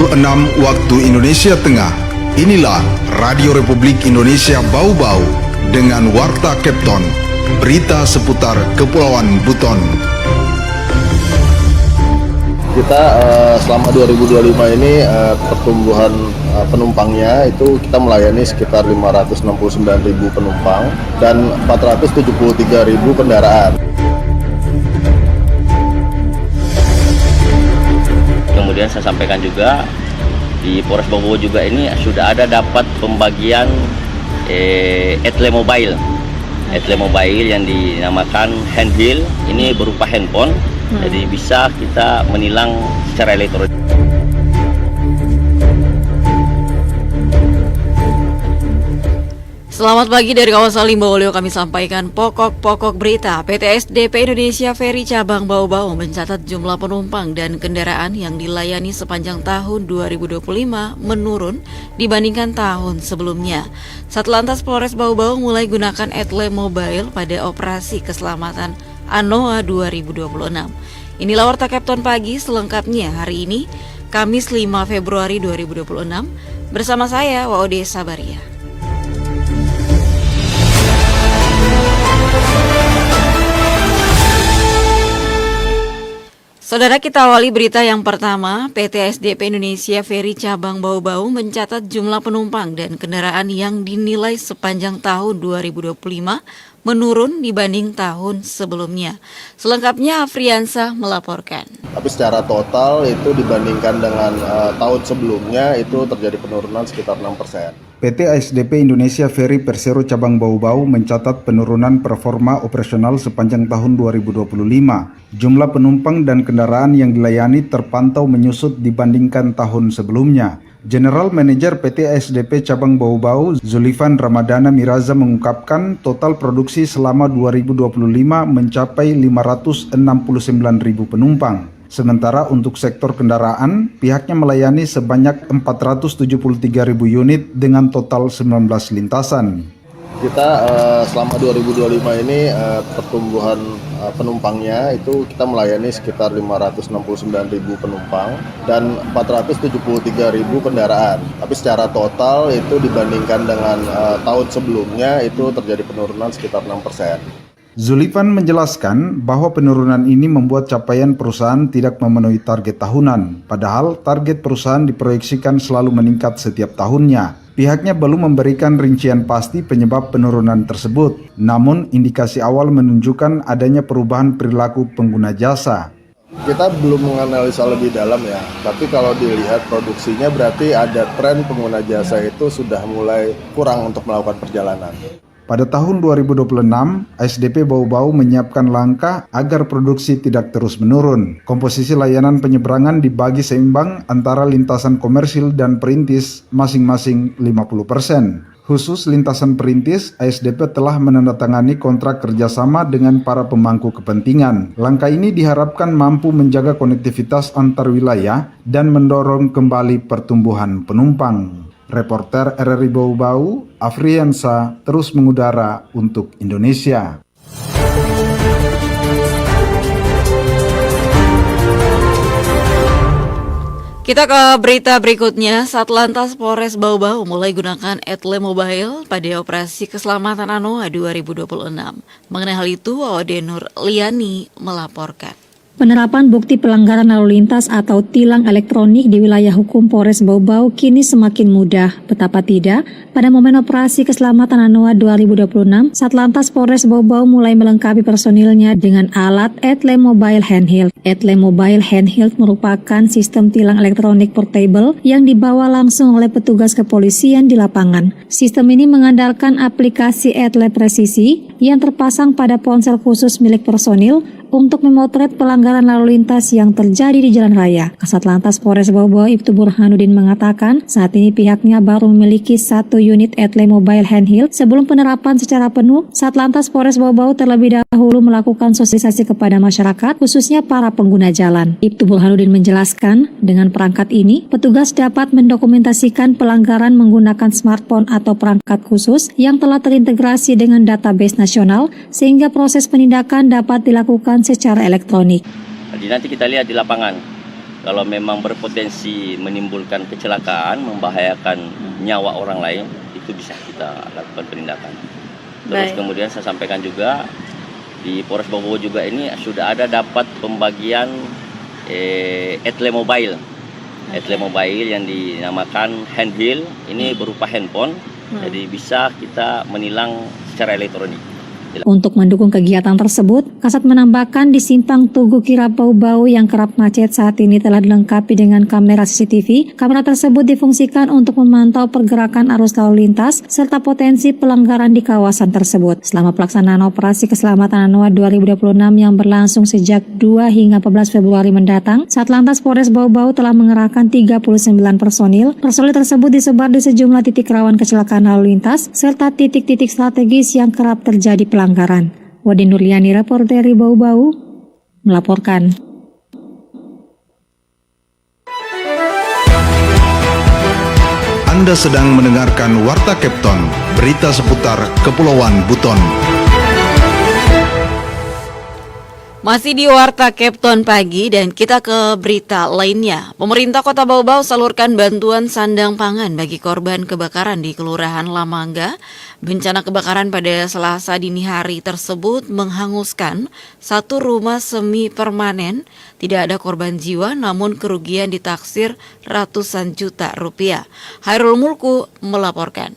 6 waktu Indonesia Tengah. Inilah Radio Republik Indonesia Bau-Bau dengan Warta Kepton, berita seputar Kepulauan Buton. Kita selama 2025 ini pertumbuhan penumpangnya itu kita melayani sekitar 569.000 penumpang dan 473.000 kendaraan. Kemudian saya sampaikan juga di Polres Bau-Bau juga ini sudah ada dapat pembagian etle mobile yang dinamakan handheld, ini berupa handphone. Jadi bisa kita menilang secara elektronik. Selamat pagi dari kawasan Limbawolio, kami sampaikan pokok-pokok berita. PT SDP Indonesia Ferry Cabang Bau-Bau mencatat jumlah penumpang dan kendaraan yang dilayani sepanjang tahun 2025 menurun dibandingkan tahun sebelumnya. Satlantas Polres Bau-Bau mulai gunakan etle mobile pada operasi keselamatan ANOA 2026. Inilah Warta Kepton pagi selengkapnya hari ini, Kamis 5 Februari 2026, bersama saya Waode Sabaria. Saudara, kita awali berita yang pertama. PT SDP Indonesia Ferry Cabang Bau-Bau mencatat jumlah penumpang dan kendaraan yang dinilai sepanjang tahun 2025 menurun dibanding tahun sebelumnya. Selengkapnya Afriansah melaporkan. Tapi secara total itu dibandingkan dengan tahun sebelumnya itu terjadi penurunan sekitar 6%. PT SDP Indonesia Ferry Persero Cabang Bau-Bau mencatat penurunan performa operasional sepanjang tahun 2025. Jumlah penumpang dan kendaraan yang dilayani terpantau menyusut dibandingkan tahun sebelumnya. General Manager PT SDP Cabang Bau-Bau, Zulifan Ramadana Miraza mengungkapkan total produksi selama 2025 mencapai 569.000 penumpang. Sementara untuk sektor kendaraan, pihaknya melayani sebanyak 473.000 unit dengan total 19 lintasan. Kita selama 2025 ini pertumbuhan penumpangnya itu kita melayani sekitar 569.000 penumpang dan 473.000 kendaraan. Tapi secara total itu dibandingkan dengan tahun sebelumnya itu terjadi penurunan sekitar 6%. Zulifan menjelaskan bahwa penurunan ini membuat capaian perusahaan tidak memenuhi target tahunan, padahal target perusahaan diproyeksikan selalu meningkat setiap tahunnya. Pihaknya belum memberikan rincian pasti penyebab penurunan tersebut, namun indikasi awal menunjukkan adanya perubahan perilaku pengguna jasa. Kita belum menganalisa lebih dalam ya, tapi kalau dilihat produksinya berarti ada tren pengguna jasa itu sudah mulai kurang untuk melakukan perjalanan. Pada tahun 2026, SDP Bau-Bau menyiapkan langkah agar produksi tidak terus menurun. Komposisi layanan penyeberangan dibagi seimbang antara lintasan komersil dan perintis masing-masing 50%. Khusus lintasan perintis, ASDP telah menandatangani kontrak kerjasama dengan para pemangku kepentingan. Langkah ini diharapkan mampu menjaga konektivitas antar wilayah dan mendorong kembali pertumbuhan penumpang. Reporter RRI Bau-Bau, Afriansah, terus mengudara untuk Indonesia. Kita ke berita berikutnya. Satlantas Polres Bau-Bau mulai gunakan etle mobile pada operasi keselamatan ANOA 2026. Mengenai hal itu, Waode Nur Liani melaporkan. Penerapan bukti pelanggaran lalu lintas atau tilang elektronik di wilayah hukum Polres Bau-Bau kini semakin mudah. Betapa tidak, pada momen operasi keselamatan ANOA 2026, Satlantas Polres Bau-Bau mulai melengkapi personilnya dengan alat etle mobile handheld. Etle mobile handheld merupakan sistem tilang elektronik portable yang dibawa langsung oleh petugas kepolisian di lapangan. Sistem ini mengandalkan aplikasi etle presisi yang terpasang pada ponsel khusus milik personil untuk memotret pelanggaran lalu lintas yang terjadi di jalan raya. Kasat Lantas Polres Bau-Bau Ibtu Burhanuddin mengatakan saat ini pihaknya baru memiliki 1 unit etle mobile handheld. Sebelum penerapan secara penuh, Satlantas Polres Bau-Bau terlebih dahulu melakukan sosialisasi kepada masyarakat, khususnya para pengguna jalan. Ibtu Burhanuddin menjelaskan, dengan perangkat ini, petugas dapat mendokumentasikan pelanggaran menggunakan smartphone atau perangkat khusus yang telah terintegrasi dengan database nasional, sehingga proses penindakan dapat dilakukan secara elektronik. Jadi nanti kita lihat di lapangan kalau memang berpotensi menimbulkan kecelakaan, membahayakan nyawa orang lain, itu bisa kita lakukan penindakan. Terus kemudian saya sampaikan juga di Polres Bobowo juga ini sudah ada dapat pembagian etle mobile. Etle mobile yang dinamakan handheld, ini berupa handphone, jadi bisa kita menilang secara elektronik. Untuk mendukung kegiatan tersebut, Kasat menambahkan di simpang Tugu Kirap Bau-Bau yang kerap macet saat ini telah dilengkapi dengan kamera CCTV. Kamera tersebut difungsikan untuk memantau pergerakan arus lalu lintas serta potensi pelanggaran di kawasan tersebut. Selama pelaksanaan operasi keselamatan ANOA 2026 yang berlangsung sejak 2 hingga 14 Februari mendatang, Satlantas Polres Bau-Bau telah mengerahkan 39 personil. Personil tersebut disebar di sejumlah titik rawan kecelakaan lalu lintas serta titik-titik strategis yang kerap terjadi pelanggaran. Wadi Nurliani, reporter dari Bau-Bau, melaporkan. Anda sedang mendengarkan Warta Kepton, berita seputar Kepulauan Buton. Masih di Warta Kepton pagi dan kita ke berita lainnya. Pemerintah Kota Bau-Bau salurkan bantuan sandang pangan bagi korban kebakaran di Kelurahan Lamangga. Bencana kebakaran pada Selasa dini hari tersebut menghanguskan satu rumah semi permanen. Tidak ada korban jiwa namun kerugian ditaksir ratusan juta rupiah. Hairul Mulku melaporkan.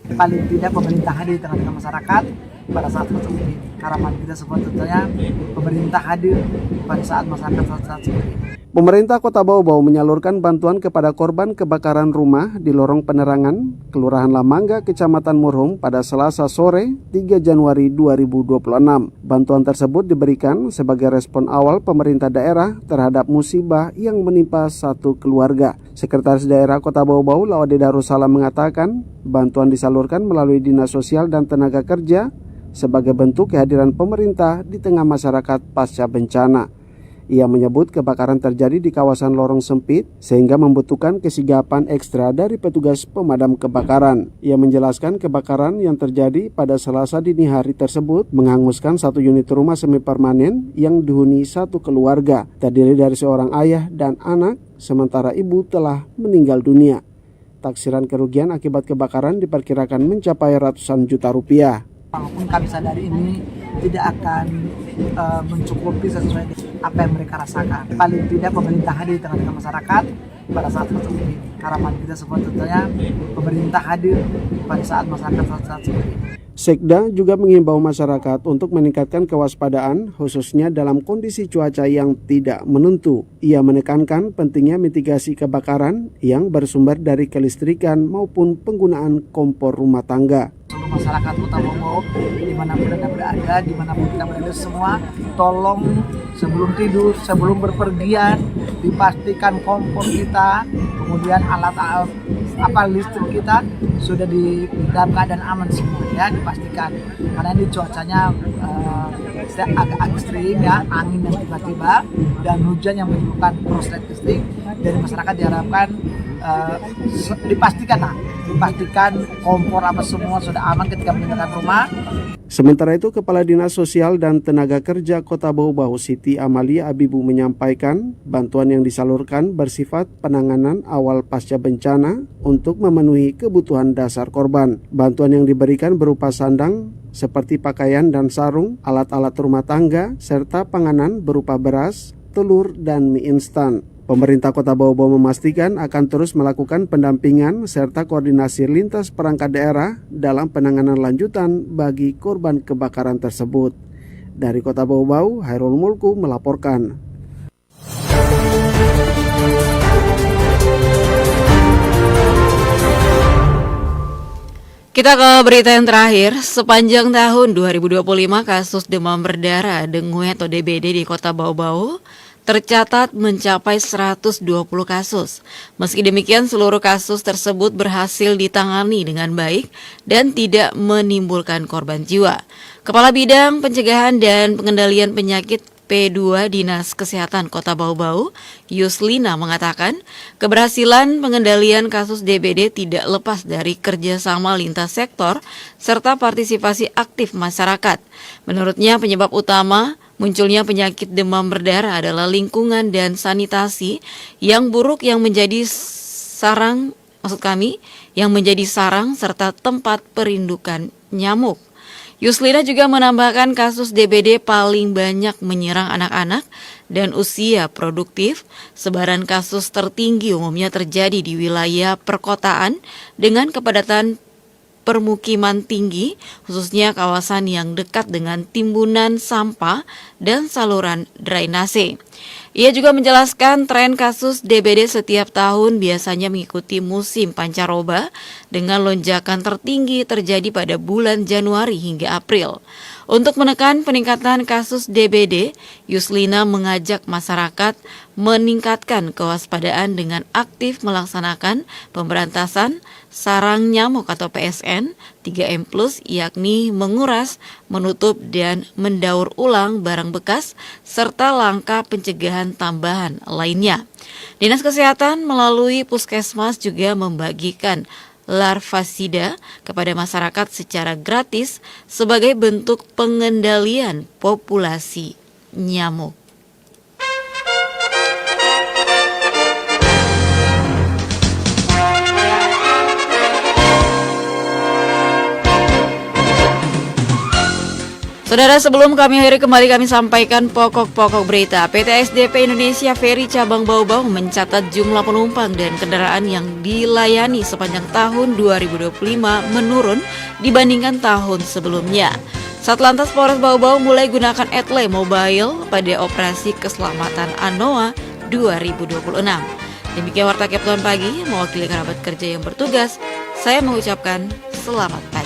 Paling tidak pemerintah hadir di tengah-tengah masyarakat pada saat seperti ini. Harapan kita semua tentunya pemerintah hadir pada saat masyarakat saat seperti ini. Pemerintah Kota Bau-Bau menyalurkan bantuan kepada korban kebakaran rumah di Lorong Penerangan, Kelurahan Lamangga, Kecamatan Murhum pada Selasa sore 3 Januari 2026. Bantuan tersebut diberikan sebagai respon awal pemerintah daerah terhadap musibah yang menimpa satu keluarga. Sekretaris Daerah Kota Bau-Bau, Lawade Darussalam mengatakan, bantuan disalurkan melalui Dinas Sosial dan Tenaga Kerja sebagai bentuk kehadiran pemerintah di tengah masyarakat pasca bencana. Ia menyebut kebakaran terjadi di kawasan lorong sempit sehingga membutuhkan kesigapan ekstra dari petugas pemadam kebakaran. Ia menjelaskan kebakaran yang terjadi pada Selasa dini hari tersebut menghanguskan satu unit rumah semi permanen yang dihuni satu keluarga, terdiri dari seorang ayah dan anak, sementara ibu telah meninggal dunia. Taksiran kerugian akibat kebakaran diperkirakan mencapai ratusan juta rupiah. Walaupun kami sadari ini tidak akan mencukupi sesuai dengan apa yang mereka rasakan. Paling tidak pemerintah hadir di tengah-tengah masyarakat pada saat seperti ini. Harapan kita semua tentunya pemerintah hadir pada saat masyarakat saat seperti ini. Sekda juga mengimbau masyarakat untuk meningkatkan kewaspadaan khususnya dalam kondisi cuaca yang tidak menentu. Ia menekankan pentingnya mitigasi kebakaran yang bersumber dari kelistrikan maupun penggunaan kompor rumah tangga. Seluruh masyarakat Kota Bau-Bau dimanapun Anda berada, dimanapun kita berada semua, tolong sebelum tidur, sebelum berpergian dipastikan kompor kita, kemudian alat listrik kita sudah dalam keadaan aman semua ya, dipastikan karena ini cuacanya agak ekstrim ya, angin yang tiba-tiba dan hujan yang menimbulkan korslet listrik. Dari masyarakat diharapkan dipastikan kompor apa semua sudah aman ketika meninggalkan rumah. Sementara itu, Kepala Dinas Sosial dan Tenaga Kerja Kota Bau-Bau Siti Amalia Abibu menyampaikan bantuan yang disalurkan bersifat penanganan awal pasca bencana untuk memenuhi kebutuhan dasar korban. Bantuan yang diberikan berupa sandang seperti pakaian dan sarung, alat-alat rumah tangga, serta panganan berupa beras, telur, dan mie instan. Pemerintah Kota Bau-Bau memastikan akan terus melakukan pendampingan serta koordinasi lintas perangkat daerah dalam penanganan lanjutan bagi korban kebakaran tersebut. Dari Kota Bau-Bau, Hairul Mulku melaporkan. Kita ke berita yang terakhir. Sepanjang tahun 2025 kasus demam berdarah dengue atau DBD di Kota Bau-Bau tercatat mencapai 120 kasus. Meski demikian, seluruh kasus tersebut berhasil ditangani dengan baik dan tidak menimbulkan korban jiwa. Kepala Bidang Pencegahan dan Pengendalian Penyakit P2 Dinas Kesehatan Kota Bau-Bau, Yuslina mengatakan, keberhasilan pengendalian kasus DBD tidak lepas dari kerjasama lintas sektor serta partisipasi aktif masyarakat. Menurutnya, penyebab utama Munculnya penyakit demam berdarah adalah lingkungan dan sanitasi yang buruk yang menjadi sarang serta tempat perindukan nyamuk. Yuslina juga menambahkan kasus DBD paling banyak menyerang anak-anak dan usia produktif. Sebaran kasus tertinggi umumnya terjadi di wilayah perkotaan dengan kepadatan permukiman tinggi, khususnya kawasan yang dekat dengan timbunan sampah dan saluran drainase. Ia juga menjelaskan tren kasus DBD setiap tahun biasanya mengikuti musim pancaroba dengan lonjakan tertinggi terjadi pada bulan Januari hingga April. Untuk menekan peningkatan kasus DBD, Yuslina mengajak masyarakat meningkatkan kewaspadaan dengan aktif melaksanakan pemberantasan sarang nyamuk atau PSN 3M+, yakni menguras, menutup, dan mendaur ulang barang bekas, serta langkah pencegahan tambahan lainnya. Dinas Kesehatan melalui Puskesmas juga membagikan larvasida kepada masyarakat secara gratis sebagai bentuk pengendalian populasi nyamuk. Saudara, sebelum kami akhiri kami sampaikan pokok-pokok berita. PT SDP Indonesia Ferry Cabang Bau-Bau mencatat jumlah penumpang dan kendaraan yang dilayani sepanjang tahun 2025 menurun dibandingkan tahun sebelumnya. Satlantas Polres Bau-Bau mulai gunakan etle mobile pada operasi keselamatan ANOA 2026. Demikian Warta Kepulauan Pagi, mewakili kerabat kerja yang bertugas, saya mengucapkan selamat pagi.